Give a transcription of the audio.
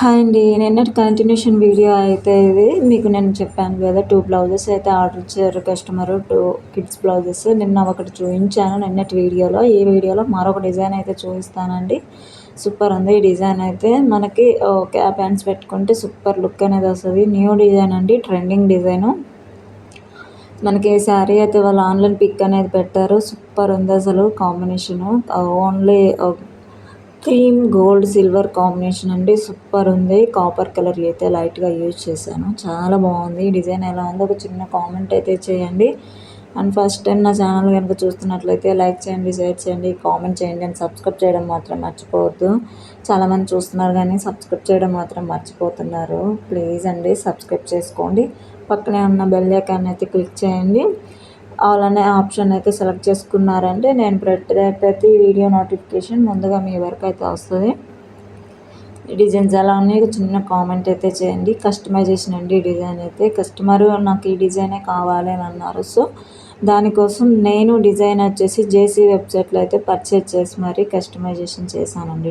Hi అండి. నిన్నటి continuation video అయితే ఇది. మీకు నేను చెప్పాను కదా, 2 బ్లౌజెస్ అయితే ఆర్డర్ ఇచ్చారు కస్టమరు. 2 kids blouses. నిన్న ఒకటి చూయించాను నిన్నటి వీడియోలో. ఈ వీడియోలో మరొక డిజైన్ అయితే చూపిస్తానండి. సూపర్ ఉంది ఈ డిజైన్ అయితే. మనకి క్యాప్ హ్యాండ్స్ పెట్టుకుంటే సూపర్ లుక్ అనేది వస్తుంది. న్యూ డిజైన్ అండి, ట్రెండింగ్ డిజైను. మనకి శారీ అయితే వాళ్ళు ఆన్లైన్ పిక్ అనేది పెట్టారు. సూపర్ ఉంది అసలు combination. Only cream gold silver combination అండి. సూపర్ ఉంది. కాపర్ కలర్ అయితే లైట్గా యూజ్ చేశాను. చాలా బాగుంది. ఈ డిజైన్ ఎలా ఉందో ఒక చిన్న కామెంట్ అయితే చేయండి. అండ్ ఫస్ట్ టైం నా ఛానల్ కనుక చూస్తున్నట్లయితే లైక్ చేయండి, షేర్ చేయండి, కామెంట్ చేయండి అండ్ సబ్స్క్రైబ్ చేయడం మాత్రం మర్చిపోవద్దు. చాలామంది చూస్తున్నారు కానీ సబ్స్క్రైబ్ చేయడం మాత్రం మర్చిపోతున్నారు. ప్లీజ్ అండి సబ్స్క్రైబ్ చేసుకోండి. పక్కనే ఉన్న బెల్ ఐకాన్ అయితే క్లిక్ చేయండి. ఆల్ అనే ఆప్షన్ అయితే సెలెక్ట్ చేసుకున్నారంటే నేను ప్రతి వీడియో నోటిఫికేషన్ ముందుగా మీ వరకు అయితే వస్తుంది. డిజైన్స్ ఎలా ఉన్నాయి చిన్న కామెంట్ అయితే చేయండి. కస్టమైజేషన్ అండి ఈ డిజైన్ అయితే. కస్టమరు నాకు ఈ డిజైనే కావాలి అని అన్నారు. సో దానికోసం నేను డిజైన్ వచ్చేసి జేసీ వెబ్సైట్లో అయితే పర్చేజ్ చేసి మరీ కస్టమైజేషన్ చేశానండి.